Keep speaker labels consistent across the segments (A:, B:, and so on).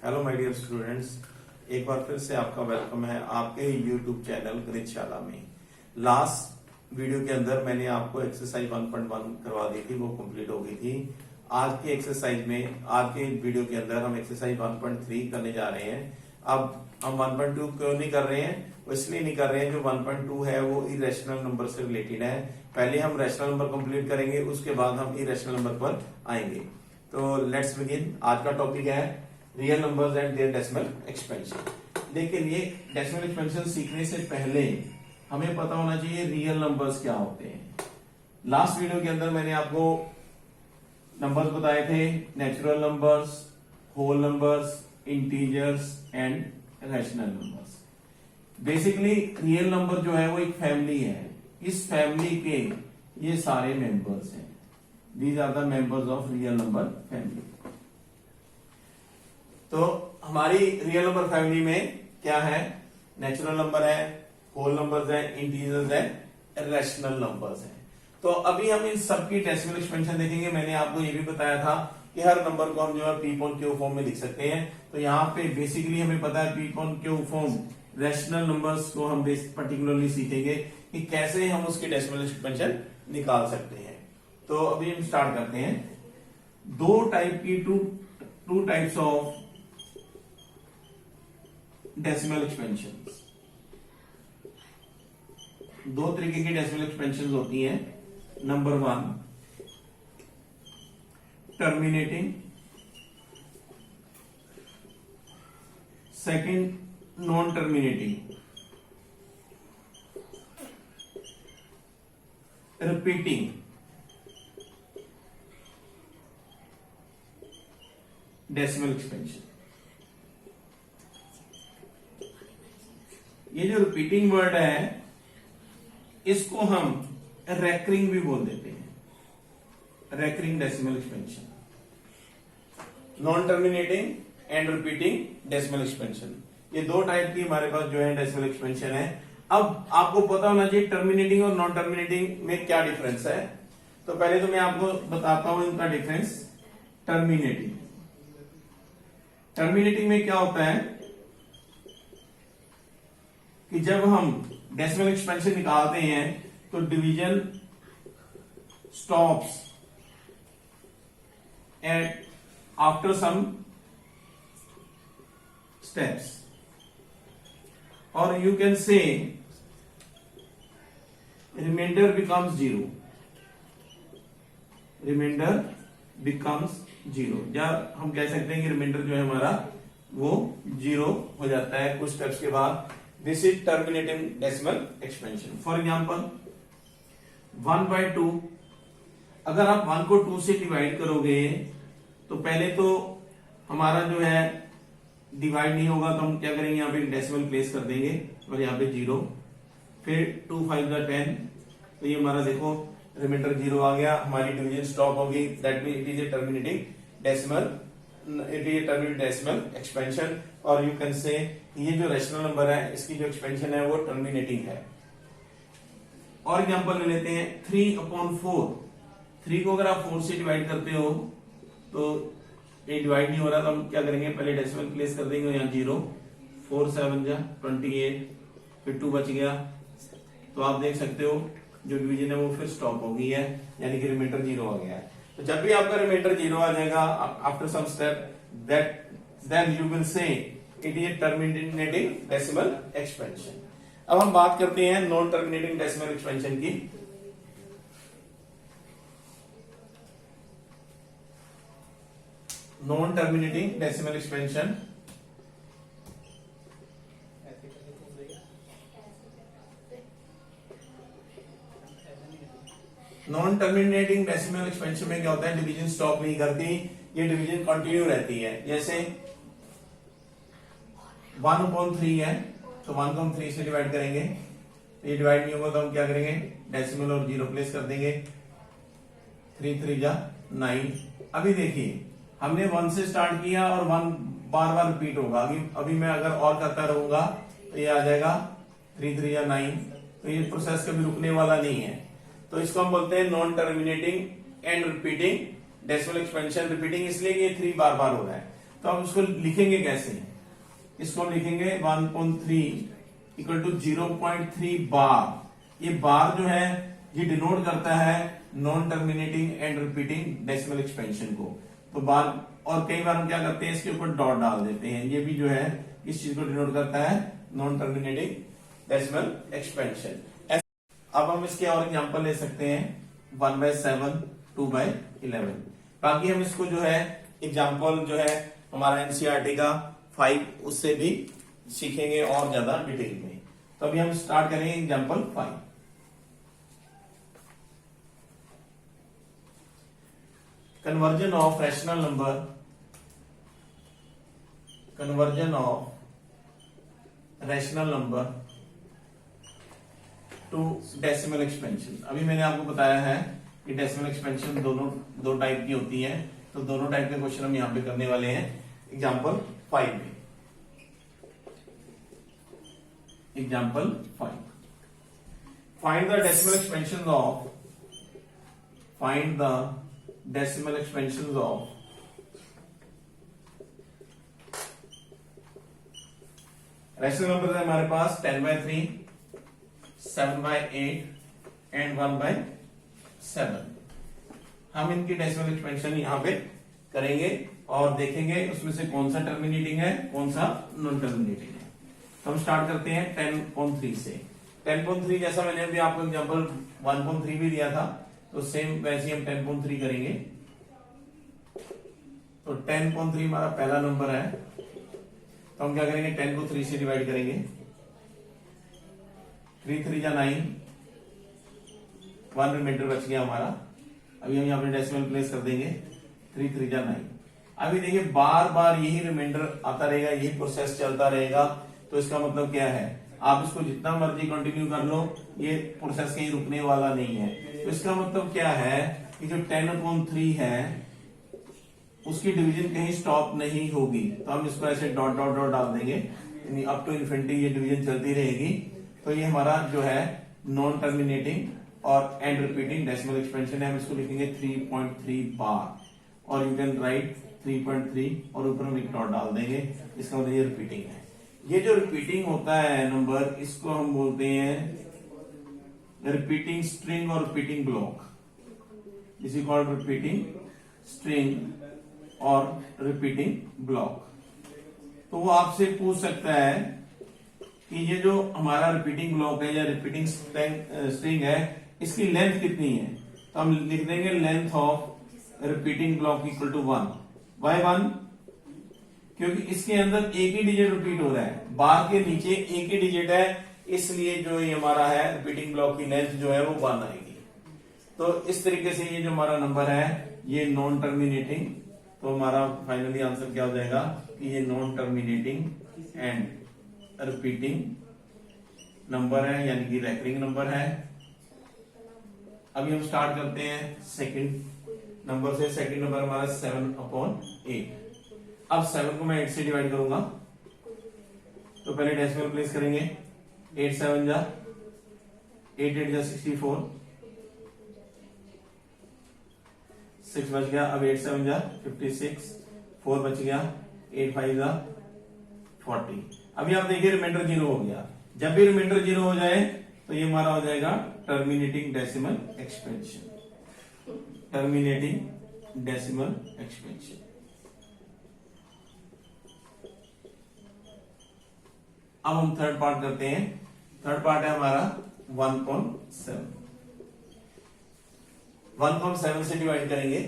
A: Hello my dear students, एक बार फिर से आपका वेलकम है आपके यूट्यूब चैनल गणितशाला में। लास्ट वीडियो के अंदर मैंने आपको एक्सरसाइज 1.1 करवा दी थी, वो कंप्लीट हो गई थी। आज के एक्सरसाइज में, आज के वीडियो के अंदर हम एक्सरसाइज 1.3 करने जा रहे हैं। अब हम 1.2 क्यों नहीं कर रहे हैं? वो इसलिए नहीं कर रहे हैं, जो 1.2 है वो इरेशनल नंबर से रिलेटेड है। पहले हम रैशनल नंबर कंप्लीट करेंगे, उसके बाद हम इरेशनल नंबर पर आएंगे। तो लेट्स बिगिन। आज का टॉपिक है real numbers and their decimal expansion. लेकिन ये डेसिमल एक्सपेंशन सीखने से पहले हमें पता होना चाहिए रियल नंबर्स क्या होते हैं। लास्ट वीडियो के अंदर मैंने आपको नंबर्स बताए थे, natural numbers, whole numbers, integers and rational numbers. Basically real number जो है वो एक फैमिली है। इस फैमिली के ये सारे मेंबर्स हैं। These are the members of real number family. तो हमारी रियल नंबर फैमिली में क्या है? नेचुरल नंबर है, होल नंबर्स है, इंटीजर्स है, रैशनल नंबर्स है। तो अभी हम इन सबकी डेसिमल एक्सपेंशन देखेंगे। मैंने आपको ये भी बताया था कि हर नंबर को हम जो है पी अपॉन क्यू फॉर्म में लिख सकते हैं। तो यहाँ पे बेसिकली हमें पता है P upon Q form. Rational numbers को हम पर्टिकुलरली सीखेंगे कि कैसे हम उसकी डेसिमल एक्सपेंशन निकाल सकते हैं। तो अभी हम स्टार्ट करते हैं। दो टाइप्स ऑफ डेसिमल एक्सपेंशन, दो तरीके की डेसिमल एक्सपेंशन होती हैं। Number 1 terminating, second non terminating, repeating decimal expansion. ये जो रिपीटिंग वर्ड है इसको हम रेकरिंग भी बोल देते हैं। Recurring decimal expansion, non terminating and repeating decimal expansion, ये दो टाइप की हमारे पास जो है डेसिमल एक्सपेंशन है। अब आपको पता होना चाहिए टर्मिनेटिंग और नॉन टर्मिनेटिंग में क्या डिफरेंस है। तो पहले तो मैं आपको बताता हूं इनका डिफरेंस। टर्मिनेटिंग में क्या होता है कि जब हम डेसिमल एक्सपेंशन निकालते हैं तो division stops at after some steps, और you can say remainder becomes zero. Remainder becomes zero, या हम कह सकते हैं कि रिमाइंडर जो है हमारा वो जीरो हो जाता है कुछ स्टेप्स के बाद। This is terminating decimal expansion. For example 1/2, अगर आप 1 को 2 से डिवाइड करोगे तो पहले तो हमारा जो है डिवाइड नहीं होगा, तो हम क्या करेंगे, यहाँ पे डेसिमल प्लेस कर देंगे और यहाँ पे 0, फिर 2 5 10, तो ये हमारा देखो रिमाइंडर 0 आ गया, हमारी डिवीजन स्टॉप होगी। That mean it is a terminating decimal, it is a terminating decimal expansion. और यू कैन से ये जो रैशनल नंबर है इसकी जो एक्सपेंशन है वो टर्मिनेटिंग है। और एग्जांपल ले लेते हैं 3/4। 3 को अगर आप 4 से डिवाइड करते हो तो ये डिवाइड नहीं हो रहा, तो हम क्या करेंगे, पहले डेसिमल प्लेस कर देंगे यहाँ 0, 4 7 जा 28, फिर 2 बच गया। तो आप देख सकते हो जो डिवीजन है वो फिर स्टॉप हो गई है, यानी कि रिमाइंडर 0 आ गया है। तो जब भी आपका रिमाइंडर 0 आ जाएगा after some step, then you will say it is terminating decimal expansion. अब हम बात करते हैं नॉन टर्मिनेटिंग डेसिमल एक्सपेंशन की। Non terminating decimal expansion non terminating decimal expansion में क्या होता है, डिवीजन स्टॉप नहीं करती, ये डिवीजन कंटिन्यू रहती है। जैसे 1/3 है, तो 1 को हम 3 से डिवाइड करेंगे, तो ये डिवाइड नहीं होगा, तो हम क्या करेंगे, डेसिमल और 0 प्लेस कर देंगे। 3 3 जा 9। अभी देखिए हमने 1 से स्टार्ट किया और 1 बार बार रिपीट होगा। अभी मैं अगर और करता रहूंगा तो ये आ जाएगा 3 3 जा 9। तो ये प्रोसेस कभी रुकने वाला नहीं है। तो इसको हम बोलते हैं non terminating and repeating decimal expansion. Repeating इसलिए कि ये 3 बार बार हो रहा है। तो हम इसको लिखेंगे कैसे, इसको हम लिखेंगे 1.3 इक्वल टू 0.3 बार। ये बार जो है ये डिनोट करता है non terminating and repeating decimal expansion को। तो बार, और कई बार हम क्या करते हैं इसके ऊपर डॉट डाल देते हैं, ये भी जो है इस चीज को डिनोट करता है नॉन टर्मिनेटिंग डेसिमल एक्सपेंशन। अब हम इसके और एग्जांपल ले सकते हैं 1/7, 2/11। बाकी हम इसको जो है एग्जांपल जो है हमारा एनसीईआरटी का 5 उससे भी सीखेंगे और ज्यादा डिटेल में। तो अभी हम स्टार्ट करेंगे example 5। Conversion of rational number, conversion of rational number two decimal expansion. अभी मैंने आपको बताया है कि डेसिमल एक्सपेंशन दो टाइप की होती है, तो दोनों टाइप के क्वेश्चन हम यहां पे करने वाले हैं एग्जांपल 5 में। Example 5, find the decimal expansion of, find the decimal expansion of rational number है हमारे पास 10/3, 7/8 एंड 1/7। हम इनकी डेसिमल एक्सपेंशन यहां पे करेंगे और देखेंगे उसमें से कौन सा टर्मिनेटिंग है कौन सा नॉन टर्मिनेटिंग है। तो हम स्टार्ट करते हैं 10.3 से। 10.3 जैसा मैंने अभी आपको एग्जांपल 1.3 भी दिया था, तो सेम वैसे हम 10.3 करेंगे। तो 10.3 हमारा पहला नंबर है, तो हम क्या करेंगे 10 को 3 से डिवाइड करेंगे। 3 3 जा 9, 1 रिमाइंडर बच गया हमारा। अभी हम यहाँ पे डेसिमल प्लेस कर देंगे, 3 3 जा 9। अभी देखिए बार बार यही रिमाइंडर आता रहेगा, यही प्रोसेस चलता रहेगा। तो इसका मतलब क्या है, आप इसको जितना मर्जी कंटिन्यू कर लो, ये प्रोसेस कहीं रुकने वाला नहीं है। तो इसका मतलब क्या है कि जो 10/3 है उसकी डिवीजन कहीं स्टॉप नहीं होगी। तो हम इसको ऐसे डॉट डॉट डॉट डाल देंगे, अप टू इन्फिनिटी ये डिवीजन चलती रहेगी। तो ये हमारा जो है नॉन टर्मिनेटिंग और एंड रिपीटिंग डेसिमल एक्सपेंशन है। हम इसको लिखेंगे 3.3 बार, और यू कैन राइट 3.3 और ऊपर हम एक डॉट डाल देंगे। इसका मतलब ये रिपीटिंग है। ये जो रिपीटिंग होता है नंबर, इसको हम बोलते हैं रिपीटिंग स्ट्रिंग और रिपीटिंग ब्लॉक। इसी कॉल्ड रिपीटिंग स्ट्रिंग और रिपीटिंग ब्लॉक। तो वो आपसे पूछ सकता है कि ये जो हमारा रिपीटिंग ब्लॉक है या रिपीटिंग स्ट्रिंग है, इसकी लेंथ कितनी है। तो हम लिख देंगे length of repeating block equal to 1। Why 1? क्योंकि इसके अंदर एक ही डिजिट रिपीट हो रहा है, बार के नीचे एक ही डिजिट है, इसलिए जो ये हमारा है रिपीटिंग ब्लॉक की लेंथ जो है वो 1 आएगी। तो इस तरीके से ये जो हमारा नंबर है ये नॉन टर्मिनेटिंग। तो हमारा फाइनली आंसर क्या हो जाएगा कि ये non terminating and repeating number है, यानी कि रैकरिंग नंबर है। अभी हम स्टार्ट करते हैं सेकंड नंबर से। सेकंड नंबर हमारा 7/8। अब 7 को मैं 8 से डिवाइड करूंगा, तो पहले डेसिमल प्लेस करेंगे। 8 7 जा 8 8 जा 64, 6 बच गया। अब 8 7 जा 56, 4 बच गया। 8 5 जा 40। अभी आप देखिए रिमाइंडर 0 हो गया। जब भी रिमाइंडर 0 हो जाए तो ये हमारा हो जाएगा terminating decimal expansion. Terminating decimal expansion. अब हम थर्ड पार्ट करते हैं। थर्ड पार्ट है हमारा 1.7। 1.7 से डिवाइड करेंगे।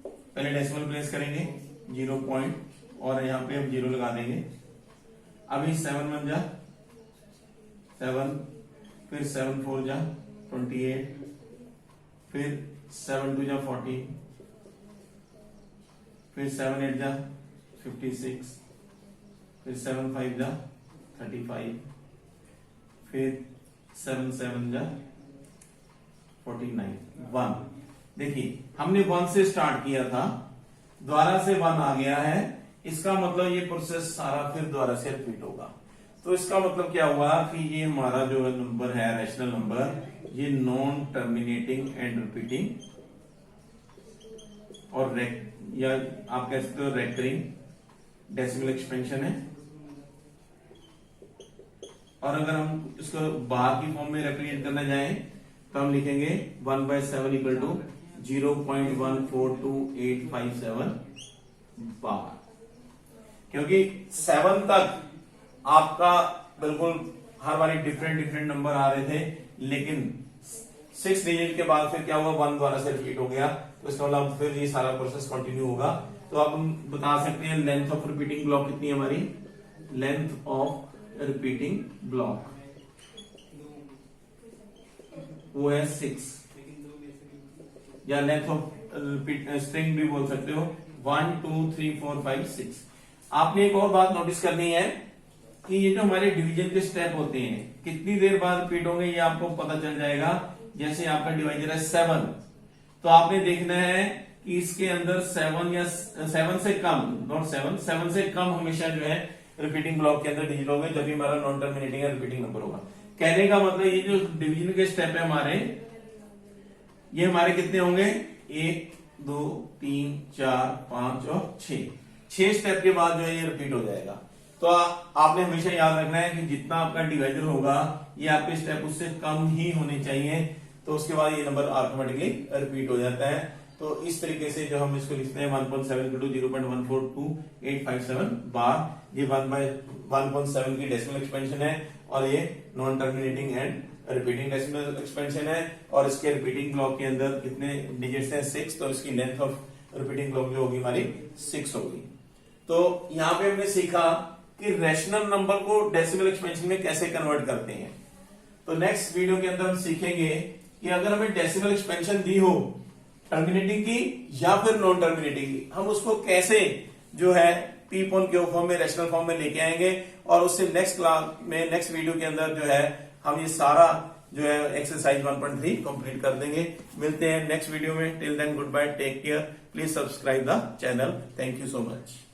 A: पहले डेसिमल प्लेस करेंगे 0 पॉइंट, और यहां पे हम 0 लगा देंगे। अभी 7 1 जा 7, फिर 7 4 जा 28, फिर 7 2 जा 14, फिर 7 8 जा 56, फिर 7 5 जा 35, फिर 7 7 जा 49, 1। देखिए हमने 1 से स्टार्ट किया था, दोबारा से 1 आ गया है। इसका मतलब ये प्रोसेस सारा फिर दोबारा से रिपीट होगा। तो इसका मतलब क्या हुआ कि ये हमारा जो नंबर है रैशनल नंबर, ये नॉन टर्मिनेटिंग एंड रिपीटिंग और या आप कह सकते हो रेकरिंग डेसिमल एक्सपेंशन है। और अगर हम इसको बार की फॉर्म में रिप्रेजेंट करना चाहें तो हम लिखेंगे 1/7 इक्वल टू 0.142857 बार, क्योंकि 7 तक आपका बिल्कुल हर बारी डिफरेंट नंबर आ रहे थे, लेकिन 6 डिजिट के बाद फिर क्या हुआ, 1 द्वारा से रिपीट हो गया, तो इसका मतलब फिर ये सारा प्रोसेस कंटिन्यू होगा। तो अब हम बता सकते हैं लेंथ ऑफ रिपीटिंग ब्लॉक कितनी है हमारी, लेंथ ऑफ रिपीटिंग ब्लॉक वो है 6, या लेंथ ऑफ स्ट्रिंग भी बोल सकते हो 1 2 3 4 5 6। आपने एक और बात नोटिस करनी है कि ये जो हमारे डिवीजन के स्टेप होते हैं कितनी देर बाद रिपीट होंगे ये आपको पता चल जाएगा। जैसे आपका डिवाइजर है 7, तो आपने देखना है कि इसके अंदर 7 या 7 से कम, नॉट 7 से कम हमेशा जो है रिपीटिंग ब्लॉक के अंदर डिजिट होंगे, जब भी हमारा नॉन टर्मिनेटिंग या रिपीटिंग नंबर होगा। कहने का मतलब ये जो डिवीजन के स्टेप है हमारे, ये हमारे कितने होंगे, 1 2 3 4 5 और 6 स्टेप के बाद जो है ये रिपीट हो जाएगा। तो आपने हमेशा याद रखना है कि जितना आपका डिवाइजर होगा ये आपके स्टेप उससे कम ही होने चाहिए, तो उसके बाद ये नंबर ऑटोमेटिकली रिपीट हो जाता है। तो इस तरीके से जो हम इसको लिखते हैं 1.7 × 0.142857 बार, ये 1/1.7 की डेसिमल एक्सपेंशन है, और ये non terminating and repeating decimal expansion है, और इसके रिपीटिंग ब्लॉक के अंदर कितने डिजिट्स हैं, 6, तो इसकी लेंथ ऑफ रिपीटिंग ब्लॉक जो होगी हमारी 6 होगी। तो यहां पे हमने सीखा कि रैशनल नंबर को डेसिमल एक्सपेंशन में कैसे कन्वर्ट करते हैं। तो नेक्स्ट वीडियो के अंदर हम सीखेंगे कि अगर हमें डेसिमल एक्सपेंशन दी हो टर्मिनेटिंग की या फिर नॉन टर्मिनेटिंग की, हम उसको कैसे जो है पी अपॉन क्यू फॉर्म में, रैशनल फॉर्म में लेके आएंगे, और उससे नेक्स्ट क्लास में, नेक्स्ट वीडियो के अंदर जो है हम ये सारा जो है एक्सरसाइज 1.3 कंप्लीट कर देंगे। मिलते हैं नेक्स्ट वीडियो में, till then good bye, take care, please subscribe the channel, thank you so much.